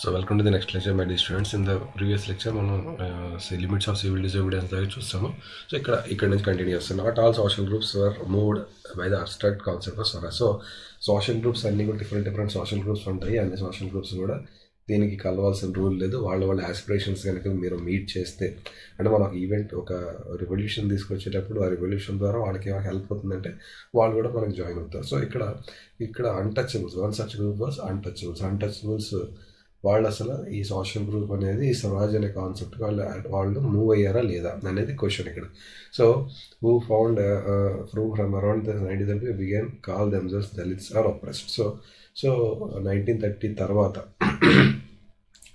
So welcome to the next lecture, my dear students. In the previous lecture, say limits of civil disobedience చూస్తాము. So ఇక్కడ నుంచి continue చేస్తాం. Not all social groups were moved by the abstract concept of Swaraj. So social groups అన్ని కూడా different social groups ఉంటాయి. అన్ని social groups కూడా దీనికి కలవాల్సిన రూల్ లేదు. వాళ్ళ ఆస్పిరేషన్స్ కనుక మీరు మీట్ చేస్తే, అంటే మనం ఒక ఈవెంట్, ఒక రెవల్యూషన్ తీసుకొచ్చేటప్పుడు ఆ రెవల్యూషన్ ద్వారా వాళ్ళకి ఏమైనా హెల్ప్ అవుతుందంటే వాళ్ళు కూడా మనకి జాయిన్ అవుతారు. సో ఇక్కడ untouchables, one such group was untouchables వాళ్ళు అసలు ఈ సోషల్ గ్రూప్ అనేది, ఈ స్వరాజ్ అనే కాన్సెప్ట్ వాళ్ళు మూవ్ అయ్యారా లేదా అనేది క్వశ్చన్ ఇక్కడ. So who found from around the 1930 began call themselves Dalits are oppressed. So 1930 తర్వాత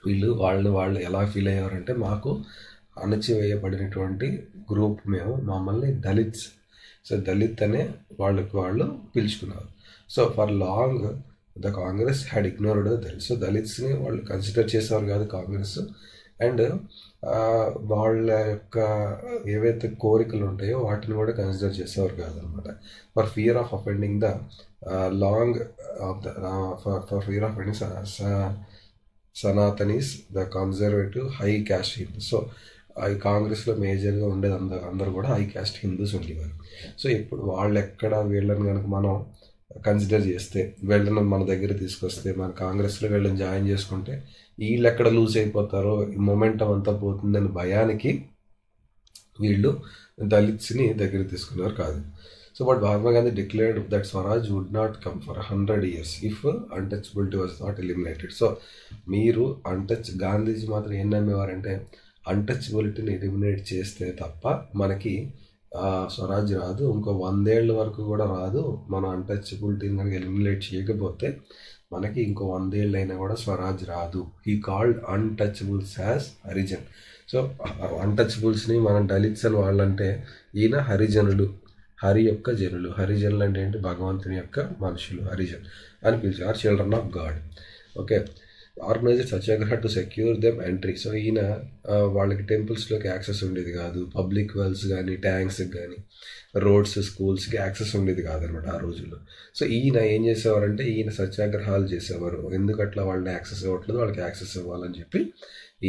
వీళ్ళు ఎలా ఫీల్ అయ్యారంటే, మాకు అణచివేయబడినటువంటి గ్రూప్, మమ్మల్ని దళిత్స్, సో దళిత్ అనే వాళ్ళు పిలుచుకున్నారు. So for long the Congress had ignored Dalits. So దళిత్స్ని వాళ్ళు కన్సిడర్ చేసేవారు కాదు కాంగ్రెస్. అండ్ వాళ్ళ యొక్క ఏవైతే కోరికలు ఉంటాయో వాటిని కూడా కన్సిడర్ చేసేవారు కాదనమాట. For fear of offending the long of the for fear of offending Sanatanis the conservative high caste Hindus. So ఈ కాంగ్రెస్లో మేజర్గా ఉండేది అందరూ కూడా హై క్యాస్ట్ హిందూస్ ఉండేవారు. సో ఇప్పుడు వాళ్ళు ఎక్కడ వీళ్ళని కనుక మనం కన్సిడర్ చేస్తే, వీళ్ళని మన దగ్గర తీసుకొస్తే, మన కాంగ్రెస్లో వీళ్ళని జాయిన్ చేసుకుంటే వీళ్ళు ఎక్కడ లూజ్ అయిపోతారో, ఈ మొమెంటం అంతా పోతుందని భయానికి వీళ్ళు దళిత్స్ని దగ్గర తీసుకున్నారు కాదు. So but Mahatma Gandhi declared that Swaraj would not come for 100 years if untouchability was not eliminated. So మీరు గాంధీజీ మాత్రం ఏం నమ్మేవారంటే, అన్టచబిలిటీని ఎలిమినేట్ చేస్తే తప్ప మనకి స్వరాజ్ రాదు, ఇంకో 100 ఏళ్ళ వరకు కూడా రాదు. మనం అన్టచబిలిటీని కనుక ఎలిమినేట్ చేయకపోతే మనకి ఇంకో 100 ఏళ్ళు అయినా కూడా స్వరాజ్ రాదు. He called untouchables as Harijan. So అన్టచబుల్స్ని మనం దళిత్స్ అని వాళ్ళంటే, ఈయన హరిజనులు, హరి యొక్క జనులు. హరిజనులు అంటే ఏంటి? భగవంతుని యొక్క మనుషులు, హరిజన్ అని పిలిచారు. Children of God. Okay, organised Satyagraha to secure them entry. So ఈయన వాళ్ళకి టెంపుల్స్లోకి యాక్సెస్ ఉండేది కాదు, పబ్లిక్ వెల్స్ కానీ, ట్యాంక్స్కి కానీ, రోడ్స్, స్కూల్స్కి యాక్సెస్ ఉండేది కాదనమాట ఆ రోజుల్లో. సో ఈయన ఏం చేసేవారంటే, ఈయన సత్యాగ్రహాలు చేసేవారు. ఎందుకట్లా వాళ్ళని యాక్సెస్ ఇవ్వట్లేదు, వాళ్ళకి యాక్సెస్ ఇవ్వాలని చెప్పి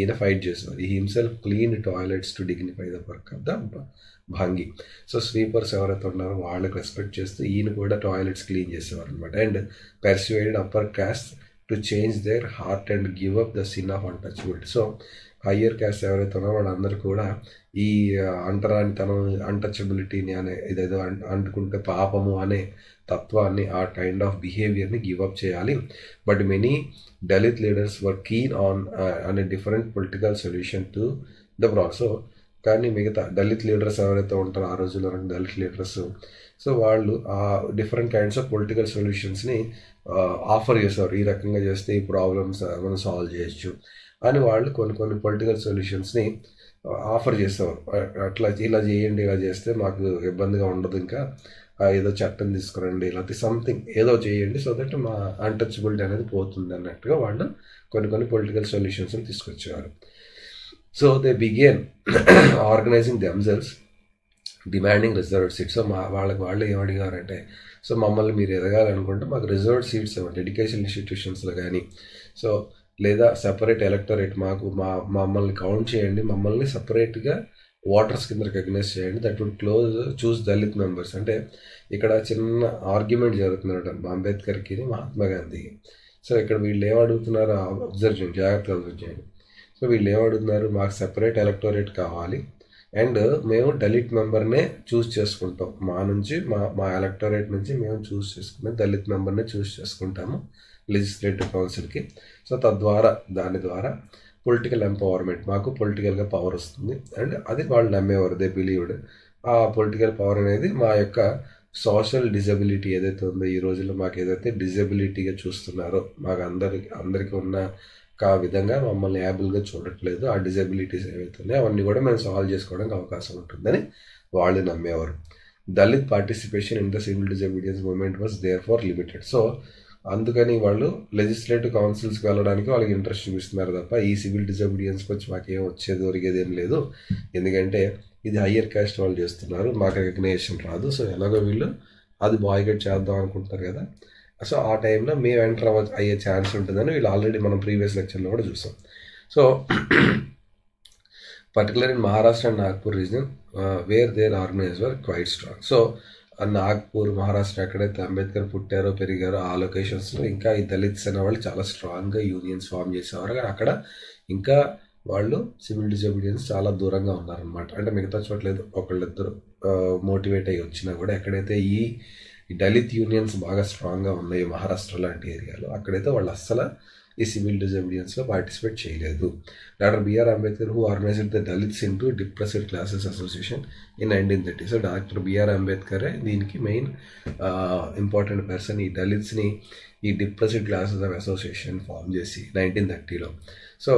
ఈయన ఫైట్ చేసేవారు. ఈ himself clean toilets to dignify the work of the Bhangi. So sweepers ఎవరైతే ఉన్నారో వాళ్ళకి రెస్పెక్ట్ చేస్తూ ఈయన కూడా టాయిలెట్స్ క్లీన్ చేసేవారు అనమాట. And పర్సువేడెడ్ upper caste to change their heart and give up the sin of untouchability. So higher caste ఎవరైతే ఉన్నారో వాళ్ళందరూ కూడా ఈ అంటరానితనం, అన్టచబిలిటీని అనే ఇదేదో అంటుకుంటే పాపము అనే తత్వాన్ని, ఆ కైండ్ ఆఫ్ బిహేవియర్ని గివ్ అప్ చేయాలి. But many Dalit leaders were keen on a different political solution to the problem. So కానీ మిగతా దళిత్ లీడర్స్ ఎవరైతే ఉంటారో ఆ రోజుల్లో దళిత్ లీడర్స్, సో వాళ్ళు ఆ డిఫరెంట్ కైండ్స్ ఆఫ్ పొలిటికల్ సొల్యూషన్స్ని ఆఫర్ చేసేవారు. ఈ రకంగా చేస్తే ఈ ప్రాబ్లమ్స్ మనం సాల్వ్ చేయొచ్చు అని వాళ్ళు కొన్ని పొలిటికల్ సొల్యూషన్స్ని ఆఫర్ చేసేవారు. అట్లా ఇలా చేయండి, ఇలా చేస్తే మాకు ఇబ్బందిగా ఉండదు, ఇంకా ఏదో చట్టం తీసుకురండి, లేకపోతే సంథింగ్ ఏదో చేయండి, సో దట్ మా అన్టచబిలిటీ అనేది పోతుంది అన్నట్టుగా వాళ్ళు కొన్ని పొలిటికల్ సొల్యూషన్స్ని తీసుకొచ్చేవారు. So they began organizing themselves demanding reserved seats. So వాళ్ళు ఏమడిగారంటే, సో మమ్మల్ని మీరు ఎదగాలనుకుంటే మాకు రిజర్వ్డ్ సీట్స్ ఇవ్వండి ఎడ్యుకేషన్ ఇన్స్టిట్యూషన్స్లో కానీ, సో లేదా సెపరేట్ ఎలక్టరేట్, మమ్మల్ని కౌంట్ చేయండి, మమ్మల్ని సపరేట్గా ఓటర్స్ కింద రికగ్నైజ్ చేయండి, that would choose Dalit members. అంటే ఇక్కడ చిన్న ఆర్గ్యుమెంట్ జరుగుతుందన్నమాట అంబేద్కర్కి, మహాత్మా గాంధీకి. సో ఇక్కడ వీళ్ళు ఏమడుగుతున్నారో అబ్జర్వ్ చేయండి, జాగ్రత్తగా అబ్జర్వ్ చేయండి. సో వీళ్ళు ఏమడుగుతున్నారు, మాకు సెపరేట్ ఎలక్టోరేట్ కావాలి అండ్ మేము దళిత్ మెంబర్నే చూస్ చేసుకుంటాం, మా ఎలక్టోరేట్ నుంచి మేము చూస్ చేసుకునే దళిత్ మెంబర్నే చూస్ చేసుకుంటాము లెజిస్లేటివ్ కౌన్సిల్కి. సో దాని ద్వారా పొలిటికల్ ఎంపవర్మెంట్, మాకు పొలిటికల్గా పవర్ వస్తుంది. అండ్ అది వాళ్ళు నమ్మేవారు, దే బిలీవ్డ్. ఆ పొలిటికల్ పవర్ అనేది మా యొక్క సోషల్ డిజబిలిటీ ఏదైతే ఉందో, ఈ రోజుల్లో మాకు ఏదైతే డిజబిలిటీగా చూస్తున్నారో, మాకు అందరికీ ఉన్న విధంగా మమ్మల్ని యాబుల్గా చూడట్లేదు, ఆ డిజబిలిటీస్ ఏవైతే ఉన్నాయో అవన్నీ కూడా మేము సాల్వ్ చేసుకోవడానికి అవకాశం ఉంటుందని వాళ్ళు నమ్మేవారు. Dalit participation in the civil disobedience movement was therefore limited. So అందుకని వాళ్ళు లెజిస్లేటివ్ కౌన్సిల్స్కి వెళ్ళడానికి వాళ్ళకి ఇంట్రెస్ట్ చూపిస్తున్నారు తప్ప ఈ సివిల్ డిజబిడియన్స్కి వచ్చి మాకేం ఒరిగేది ఏం లేదు, ఎందుకంటే ఇది హయ్యర్ క్యాస్ట్ వాళ్ళు చేస్తున్నారు, మాకు రికగ్నైజేషన్ రాదు. సో ఎలాగో వీళ్ళు అది బాయ్కట్ చేద్దాం అనుకుంటారు కదా, సో ఆ టైంలో మేము ఎంటర్ అయ్యే ఛాన్స్ ఉంటుందని వీళ్ళు ఆల్రెడీ మనం ప్రీవియస్ లెక్చర్లో కూడా చూసాం. So particularly in Maharashtra and Nagpur region, where their organizations were quite strong. So, Nagpur, Maharashtra ఎక్కడైతే అంబేద్కర్ పుట్టారో పెరిగారో ఆ లొకేషన్స్లో ఇంకా ఈ దళిత్స్ అనే వాళ్ళు చాలా స్ట్రాంగ్గా యూనియన్స్ ఫామ్ చేసేవారు. కానీ అక్కడ ఇంకా వాళ్ళు సివిల్ డిజోబీడియన్స్ చాలా దూరంగా ఉన్నారనమాట. అంటే మిగతా చోట్లేదు ఒకళ్ళిద్దరు మోటివేట్ అయ్యి వచ్చినా కూడా ఎక్కడైతే ఈ దళిత్ యూనియన్స్ బాగా స్ట్రాంగ్గా ఉన్నాయి మహారాష్ట్ర లాంటి ఏరియాలో, అక్కడైతే వాళ్ళు అస్సలు ఈ సివిల్ డిజోబీడియన్స్లో పార్టిసిపేట్ చేయలేదు. Doctor B R Ambedkar who organized the Dalits into depressed classes association in 1930. So doctor B R అంబేద్కరే దీనికి మెయిన్ ఇంపార్టెంట్ పర్సన్. ఈ దళిత్స్ని ఈ depressed classes of association form చేసి 1930లో so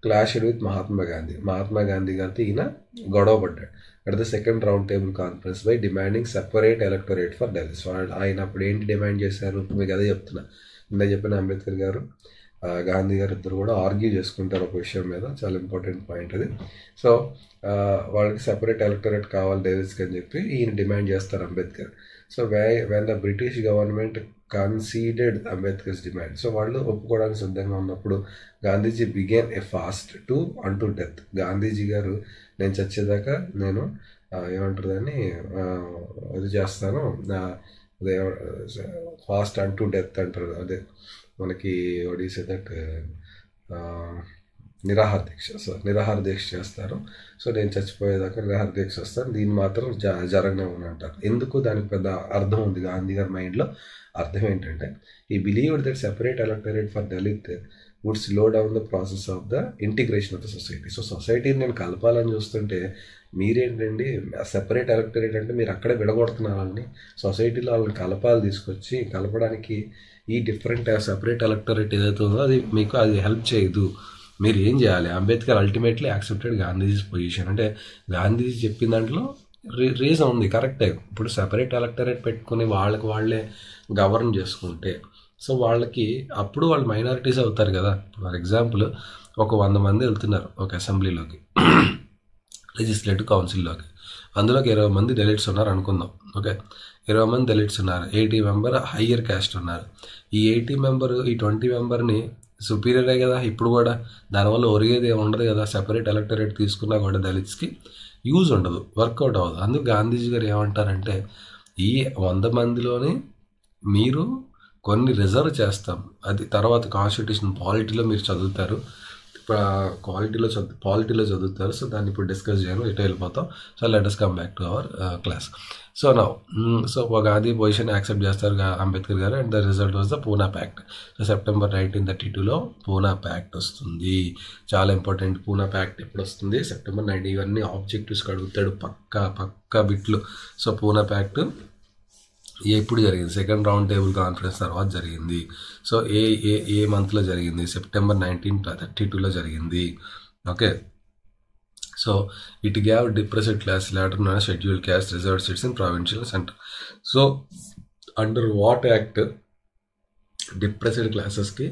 clashed with Mahatma Gandhi గారితో ఈయన గొడవ పడ్డాడు at the second round table conference by demanding separate electorate for Dalits. ఆయన అప్పుడు ఏంటి డిమాండ్ చేశారు, మీకు అదే చెప్తున్నా. ఇందా చెప్పిన అంబేద్కర్ గారు గాంధీ గారు ఇద్దరు కూడా ఆర్గ్యూ చేసుకుంటారు ఒక విషయం మీద, చాలా ఇంపార్టెంట్ పాయింట్ అది. సో వాళ్ళకి సెపరేట్ ఎలక్టోరేట్ కావాలి దళిత్స్కి అని చెప్పి ఈయన డిమాండ్ చేస్తారు Ambedkar. So when the British government conceded Ambedkar's demand, so వాళ్ళు ఒప్పుకోవడానికి సిద్ధంగా ఉన్నప్పుడు Gandhiji began a fast to unto death. Gandhiji గారు నేను చచ్చేదాకా నేను ఏమంటారు దాన్ని అది చేస్తాను, అదే ఫాస్ట్ అంటూ డెత్ అంటారు, అదే మనకి ఒడిసే దట్ నిరాహార దీక్ష. సో నిరాహార దీక్ష చేస్తారు. సో నేను చచ్చిపోయేదాకా నిరాహార దీక్ష చేస్తాను, దీన్ని మాత్రం జరగనివ్వను అంటారు. ఎందుకు, దానికి పెద్ద అర్థం ఉంది గాంధీ గారి మైండ్లో. అర్థం ఏంటంటే ఈ believed that separate electorate for Dalit would slow down the process of the integration of the society. So సొసైటీని నేను కలపాలని చూస్తుంటే మీరేంటండి సెపరేట్ ఎలక్టరేట్ అంటే మీరు అక్కడే విడగొడుతున్నారని, సొసైటీలో వాళ్ళని కలపాలి, తీసుకొచ్చి కలపడానికి ఈ డిఫరెంట్ సెపరేట్ ఎలక్టరేట్ ఏదైతే ఉందో అది మీకు అది హెల్ప్ చేయదు. మీరు ఏం చేయాలి, Ambedkar ultimately accepted Gandhiji's position. అంటే గాంధీజీ చెప్పిన దాంట్లో రీజన్ ఉంది, కరెక్టే. ఇప్పుడు సెపరేట్ ఎలక్టరేట్ పెట్టుకుని వాళ్ళే గవర్న్ చేసుకుంటే సో వాళ్ళకి అప్పుడు వాళ్ళు మైనారిటీస్ అవుతారు కదా. ఫర్ ఎగ్జాంపుల్ ఒక 100 మంది వెళ్తున్నారు ఒక అసెంబ్లీలోకి, లెజిస్లేటివ్ కౌన్సిల్లోకి, అందులోకి 20 మంది దళిట్స్ ఉన్నారు అనుకుందాం. ఓకే, 20 మంది దళిట్స్ ఉన్నారు, 80 మెంబర్ హయ్యర్ క్యాస్ట్ ఉన్నారు. ఈ 80 మెంబర్ ఈ 20 మెంబర్ని సుపీరియరే కదా ఇప్పుడు కూడా, దానివల్ల ఒరిగేది ఏమి ఉండదు కదా. సెపరేట్ ఎలక్టరేట్ తీసుకున్నా కూడా దళిత్స్కి యూజ్ ఉండదు, వర్కౌట్ అవ్వదు. అందుకు గాంధీజీ గారు ఏమంటారంటే ఈ 100 మందిలోని మీరు కొన్ని రిజర్వ్ చేస్తాం, అది తర్వాత కాన్స్టిట్యూషన్ పాలిటీలో మీరు చదువుతారు, పాలిటీలో చదువుతారు. సో దాన్ని ఇప్పుడు డిస్కస్ చేయను, ఎటు వెళ్ళిపోతాం. So let us come back to our class. So now so Gandhi position accept చేస్తారు అంబేద్కర్ గారు, and the result was the Poona pact. So September 1932లో పూనా ప్యాక్ట్ వస్తుంది. చాలా ఇంపార్టెంట్. పూనా ప్యాక్ట్ ఎప్పుడు వస్తుంది, సెప్టెంబర్ 19. ఇవన్నీ ఆబ్జెక్టివ్స్ అడుగుతాడు పక్కా బిట్లు. సో పూనా ప్యాక్ట్ ఎప్పుడు జరిగింది, సెకండ్ రౌండ్ టేబుల్ కాన్ఫరెన్స్ తర్వాత జరిగింది. సో ఏ మంత్లో జరిగింది, సెప్టెంబర్ 1932లో జరిగింది. Okay, so it gave depressed class later non scheduled caste reserved seats in provincial centre. So under what act depressed క్లాసెస్కి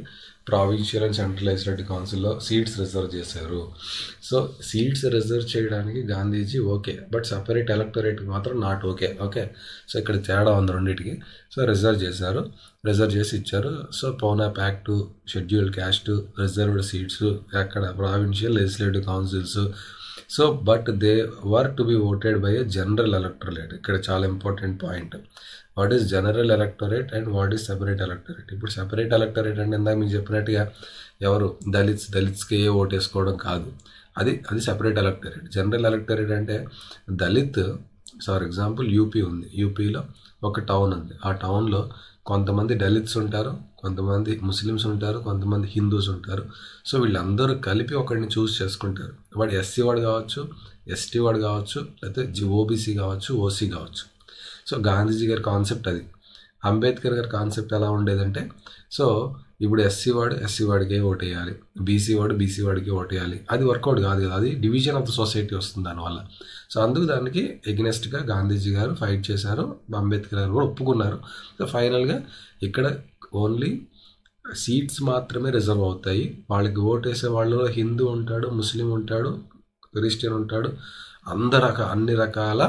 ప్రావిన్షియల్ అండ్ సెంట్రలైజ్డ్ కౌన్సిల్లో సీట్స్ రిజర్వ్ చేశారు. So seats reserve చేయడానికి గాంధీజీ ఓకే, బట్ సపరేట్ ఎలక్టరేట్కి మాత్రం not okay. Okay, so ఇక్కడ తేడా ఉంది రెండింటికి. సో రిజర్వ్ చేశారు, రిజర్వ్ చేసి ఇచ్చారు. So Poona pact, scheduled caste, reserved seats, అక్కడ provincial legislative councils. So but they were to be voted by a general electorate. ఇక్కడ చాలా important point. What is general electorate and what is separate electorate. ఇప్పుడు separate electorate అంటే ఇందాక మీకు చెప్పినట్టుగా ఎవరు దళిత్స్కి ఏ vote వేసుకోవడం కాదు, అది సెపరేట్ ఎలక్టరేట్. జనరల్ ఎలక్టరేట్ అంటే దళిత్, ఫర్ ఎగ్జాంపుల్ యూపీ ఉంది, యూపీలో ఒక టౌన్ ఉంది, ఆ టౌన్లో కొంతమంది దళిత్స్ ఉంటారు, కొంతమంది ముస్లిమ్స్ ఉంటారు, కొంతమంది హిందూస్ ఉంటారు. సో వీళ్ళందరూ కలిపి ఒకరిని చూస్ చేసుకుంటారు. వాడు ఎస్సీ వాడు కావచ్చు, ఎస్టీ వాడు కావచ్చు, లేకపోతే ఓబీసీ కావచ్చు, ఓసీ కావచ్చు. సో గాంధీజీ గారి కాన్సెప్ట్ అది. అంబేద్కర్ గారి కాన్సెప్ట్ ఎలా ఉండేదంటే సో ఇప్పుడు ఎస్సీ వాడికే ఓటు వేయాలి, బీసీ వాడికి ఓటు వేయాలి. అది వర్కౌట్ కాదు కదా, అది డివిజన్ ఆఫ్ ద సొసైటీ వస్తుంది దానివల్ల. సో అందుకు దానికి ఎగ్నెస్ట్గా గాంధీజీ గారు ఫైట్ చేశారు, అంబేద్కర్ గారు కూడా ఒప్పుకున్నారు. సో ఫైనల్గా ఇక్కడ ఓన్లీ సీట్స్ మాత్రమే రిజర్వ్ అవుతాయి. వాళ్ళకి ఓటు వేసే వాళ్ళలో హిందూ ఉంటాడు, ముస్లిం ఉంటాడు, క్రిస్టియన్ ఉంటాడు, అన్ని రకాల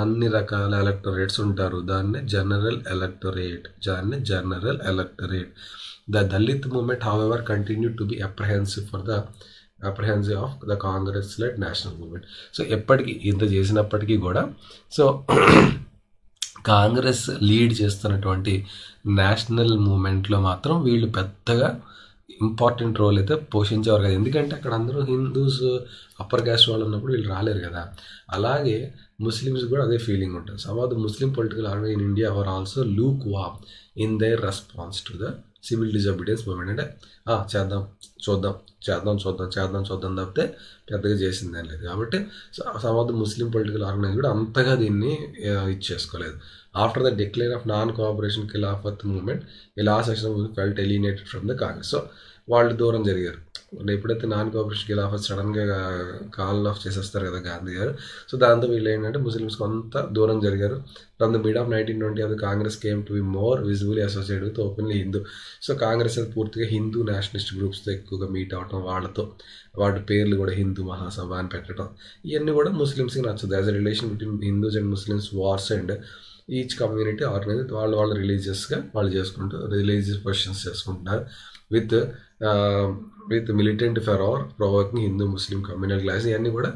అన్ని రకాల ఎలక్టరేట్స్ ఉంటారు. దాన్ని general electorate. The Dalit movement however continued to be apprehensive of the Congress-led national movement. So ఎప్పటికీ ఇంత చేసినప్పటికీ కూడా సో కాంగ్రెస్ లీడ్ చేస్తున్నటువంటి నేషనల్ మూమెంట్లో మాత్రం వీళ్ళు పెద్దగా ఇంపార్టెంట్ రోల్ అయితే పోషించేవారు కదా. ఎందుకంటే అక్కడ అందరూ హిందూస్ అప్పర్ క్యాస్ట్ వాళ్ళు ఉన్నప్పుడు వీళ్ళు రాలేరు కదా. అలాగే ముస్లిమ్స్ కూడా అదే ఫీలింగ్ ఉంటుంది. Some of the Muslim political army in India are also lukewarm in their response to the civil disobedience movement. అంటే చేద్దాం తప్పితే పెద్దగా చేసింది ఏం లేదు. కాబట్టి some of the Muslim political organize కూడా అంతగా దీన్ని ఇచ్చేసుకోలేదు. After the declare of non cooperation Khilafat movement ఈ last section felt alienated from the Congress. So వాళ్ళు దూరం జరిగారు. ఎప్పుడైతే నాన్ కోఆపరేషన్ ఖిలాఫత్ సడన్గా కాల్ ఆఫ్ చేసేస్తారు కదా గాంధీ గారు. సో దాంతో వీళ్ళు ఏంటంటే ముస్లిమ్స్ కొంత దూరం జరిగారు. From the mid of 1920 of the Congress came to be more visibly associated with openly Hindu. So Congress అది పూర్తిగా హిందూ నేషనలిస్ట్ గ్రూప్స్తో ఎక్కువగా మీట్ అవటం, వాటి పేర్లు కూడా హిందూ మహాసభ అని పెట్టడం, ఇవన్నీ కూడా ముస్లిమ్స్కి నచ్చదు. As a relation between Hindus and Muslims wars and each community organize వాళ్ళు రిలీజియస్గా వాళ్ళు చేసుకుంటూ రిలీజియస్ క్వశ్చన్స్ చేసుకుంటున్నారు with militant fervour provoking Hindu Muslim communal clash. ఇవన్నీ కూడా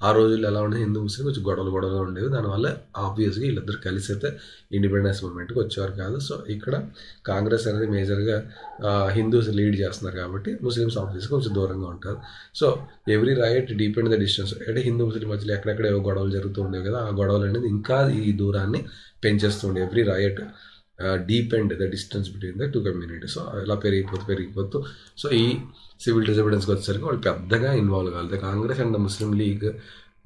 ఆ రోజుల్లో ఎలా ఉండేది, హిందూ ముస్లిం కొంచెం గొడవలు ఉండేవి. దానివల్ల ఆబ్వియస్గా వీళ్ళిద్దరు కలిసి అయితే ఇండిపెండెన్స్ మూవ్మెంట్కి వచ్చేవారు కాదు. సో ఇక్కడ కాంగ్రెస్ అనేది మేజర్గా హిందూస్ లీడ్ చేస్తున్నారు కాబట్టి ముస్లిమ్స్ ఆబ్వియస్గా కొంచెం దూరంగా ఉంటారు. So every riot deepened the distance. అంటే హిందూ ముస్లిం మధ్యలో ఎక్కడెక్కడ ఏవో గొడవలు జరుగుతూ ఉండేవి కదా, ఆ గొడవలు అనేది ఇంకా ఈ దూరాన్ని పెంచేస్తుండే. Every riot deepened the distance between the two communities. So ఇలా పెరిగిపోతూ సో ఈ సివిల్ డిజోబీడియన్స్కి వచ్చేసరికి వాళ్ళు పెద్దగా ఇన్వాల్వ్ కావాలి. The Congress and the Muslim league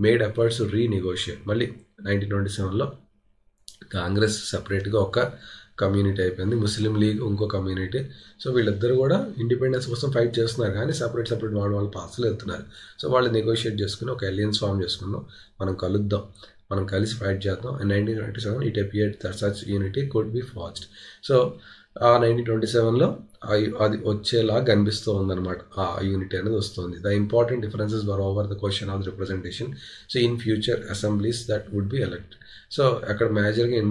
made efforts to renegotiate. మళ్ళీ 1927లో కాంగ్రెస్ సపరేట్గా ఒక కమ్యూనిటీ అయిపోయింది, ముస్లిం లీగ్ ఇంకో కమ్యూనిటీ. సో వీళ్ళిద్దరు కూడా ఇండిపెండెన్స్ కోసం ఫైట్ చేస్తున్నారు, కానీ సపరేట్ వాళ్ళ పాస్లు వెళ్తున్నారు. సో వాళ్ళు నెగోషియేట్ చేసుకుని ఒక అలయన్స్ ఫామ్ చేసుకున్నాం, మనం కలిసి ఫైట్ చేద్దాం. And 1927 it appeared that such unity could be forged. So ఆ 1927లో అది వచ్చేలా కనిపిస్తూ ఉందన్నమాట. ఆ యూనిటీ అనేది వస్తుంది. The important differences were over the question of the representation. So in future assemblies that would be elected. So అక్కడ మేజర్గా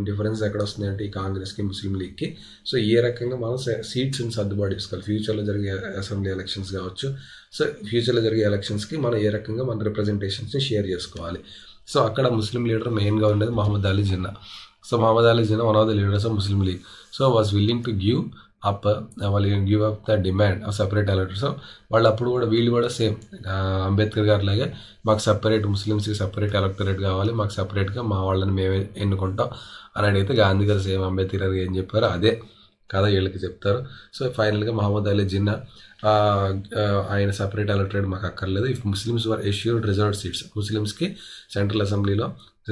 డిఫరెన్స్ ఎక్కడ వస్తుంది అంటే ఈ కాంగ్రెస్కి ముస్లిం లీగ్కి. సో ఏ రకంగా మనం సీట్స్ని సర్దుబాటు చేసుకోవాలి, ఫ్యూచర్లో జరిగే అసెంబ్లీ ఎలక్షన్స్ కావచ్చు. సో ఫ్యూచర్లో జరిగే ఎలక్షన్స్కి మనం ఏ రకంగా మన రిప్రజెంటేషన్స్ని షేర్ చేసుకోవాలి. సో అక్కడ ముస్లిం లీడర్ మెయిన్గా ఉండేది Muhammad Ali Jinnah. So Muhammad Ali Jinnah one of the leaders of Muslim League. So was willing to give up the demand of separate electorate. So వాళ్ళు అప్పుడు కూడా వీళ్ళు కూడా సేమ్ అంబేద్కర్ గారి లాగే మాకు సపరేట్ ముస్లిమ్స్కి సపరేట్ ఎలక్టరేట్ కావాలి, మాకు సపరేట్గా మా వాళ్ళని మేమే ఎన్నుకుంటాం అని అడిగితే గాంధీ గారు సేమ్ అంబేద్కర్ గారు ఏం చెప్పారో అదే కదా వీళ్ళకి చెప్తారు. సో ఫైనల్గా మహమ్మద్ అలీ జిన్నా ఆయన సపరేట్ ఎలక్టరేట్ మాకు అక్కర్లేదు, if Muslims were assured reserved seats, ముస్లిమ్స్కి సెంట్రల్ అసెంబ్లీలో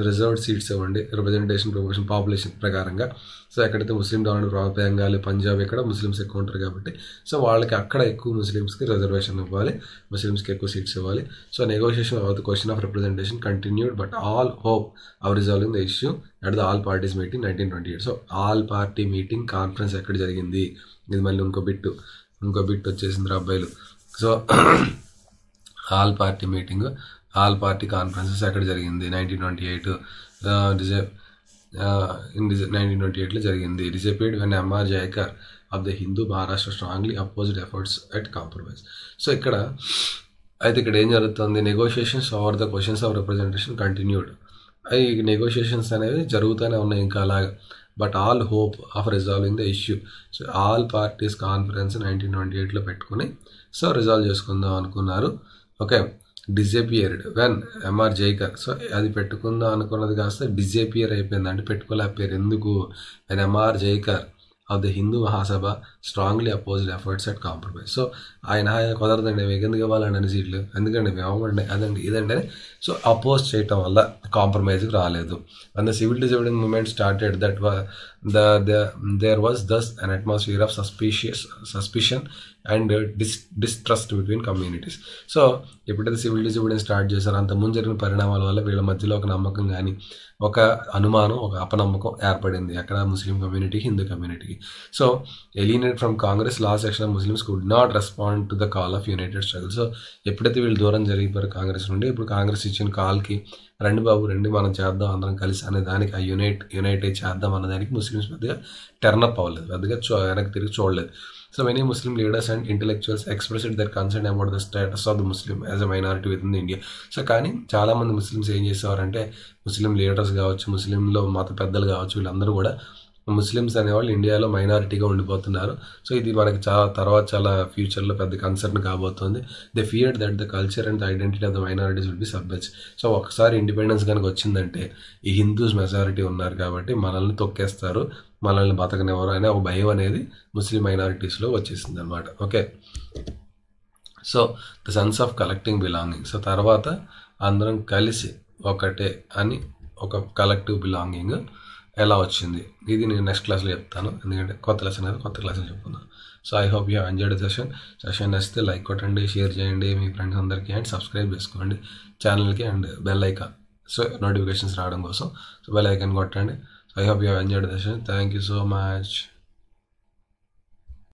రిజర్వ్డ్ సీట్స్ ఇవ్వండి రిప్రజెంటేషన్ ప్రొపోర్షన్ పాపులేషన్ ప్రకారంగా. సో ఎక్కడైతే ముస్లిం డామినేట్ బెంగాల్ పంజాబ్ ఇక్కడ ముస్లిమ్స్ ఎక్కువ ఉంటారు కాబట్టి సో వాళ్ళకి అక్కడ ఎక్కువ ముస్లిమ్స్కి రిజర్వేషన్ ఇవ్వాలి, ముస్లిమ్స్కి ఎక్కువ సీట్స్ ఇవ్వాలి. So negotiation of the question of representation continued but all hope of resolving the issue at the all parties meeting 1928. So all party meeting conference ఎక్కడ జరిగింది, ఇది మళ్ళీ ఇంకో బిట్ వచ్చేసింది అబ్బాయిలు. So all party meeting, all party conferences ఎక్కడ జరిగింది 1928లో జరిగింది. Decided when M R Jayakar of the Hindu Maharashtra strongly opposed efforts at compromise. So ఇక్కడ ఏం జరుగుతుంది, negotiations over the questions of representation continued. ఈ నెగోషియేషన్స్ అనేవి జరుగుతూనే ఉన్నాయి ఇంకా అలాగా. But all hope of resolving the issue. So all parties conference 1928లో పెట్టుకుని సో రిజాల్వ్ చేసుకుందాం అనుకున్నారు. Okay, disappeared when M R Jayakar. So అది పెట్టుకుందాం అనుకున్నది కాస్త డిజేపియర్ అయిపోయింది, అంటే పెట్టుకోలేకపోయారు. ఎందుకు, when M R Jayakar of the Hindu Mahasabha strongly opposed efforts at compromise. So ఆయన కుదరదండి మీకు ఎందుకు ఇవ్వాలండి సీట్లు, ఎందుకండి ఇవ్వమండి అదండి ఇదంటే సో అపోజ్ చేయటం వల్ల కాంప్రమైజ్కి రాలేదు. And the civil disobedience movement started that there was thus an atmosphere of suspicion and distrust between communities. So ఎప్పుడైతే సివిల్ డిసోబీడియన్స్ స్టార్ట్ చేశారో అంతకుముందు జరిగిన పరిణామాల వల్ల వీళ్ళ మధ్యలో ఒక నమ్మకం కానీ ఒక అనుమానం, ఒక అపనమ్మకం ఏర్పడింది అక్కడ ముస్లిం కమ్యూనిటీకి, హిందూ కమ్యూనిటీకి. So ఎలినేట్ from Congress, last section of Muslims could not respond to the call of United struggle. So ఎప్పుడైతే వీళ్ళు దూరం జరిగిపోయారు కాంగ్రెస్ నుండి, ఇప్పుడు కాంగ్రెస్ ఇచ్చిన కాల్కి రండి బాబు రండి మనం చేద్దాం అందరం కలిసి అనే దానికి, ఆ యునైట్ చేద్దాం అన్న దానికి ముస్లిమ్స్ పెద్దగా టర్నప్ అవ్వలేదు, పెద్దగా వెనక్కి తిరిగి చూడలేదు. So many Muslim leaders and intellectuals expressed their concern about the status of the Muslim as a minority within India. So కానీ చాలామంది ముస్లిమ్స్ ఏం చేసేవారంటే, ముస్లిం లీడర్స్ కావచ్చు, ముస్లింలో మత పెద్దలు కావచ్చు, వీళ్ళందరూ కూడా ముస్లిమ్స్ అనేవాళ్ళు ఇండియాలో మైనారిటీగా ఉండిపోతున్నారు. సో ఇది మనకి చాలా ఫ్యూచర్లో పెద్ద కన్సర్న్ కాబోతుంది. They feared that the culture and the identity of the minorities will be submerge. So ఒకసారి ఇండిపెండెన్స్ కనుక వచ్చిందంటే ఈ హిందూస్ మెజారిటీ ఉన్నారు కాబట్టి మనల్ని తొక్కేస్తారు, మనల్ని బతకనివ్వరు అనే ఒక భయం అనేది ముస్లిం మైనారిటీస్లో వచ్చేసింది అనమాట. Okay, so the sense of collecting belonging. So తర్వాత అందరం కలిసి ఒకటే అని ఒక కలెక్టివ్ బిలాంగింగ్ ఎలా వచ్చింది, ఇది నేను నెక్స్ట్ క్లాస్లో చెప్తాను, ఎందుకంటే కొత్త లెసన్ అయితే కొత్త క్లాస్లో చెప్పుకుందాం. So I hope you enjoyed session నచ్చితే లైక్ కొట్టండి, షేర్ చేయండి మీ ఫ్రెండ్స్ అందరికీ, అండ్ సబ్స్క్రైబ్ చేసుకోండి ఛానల్కి, and bell icon, so notifications రావడం కోసం. సో బెల్ ఐకాన్ కొట్టండి. So I hope you have enjoyed the session. Thank you so much.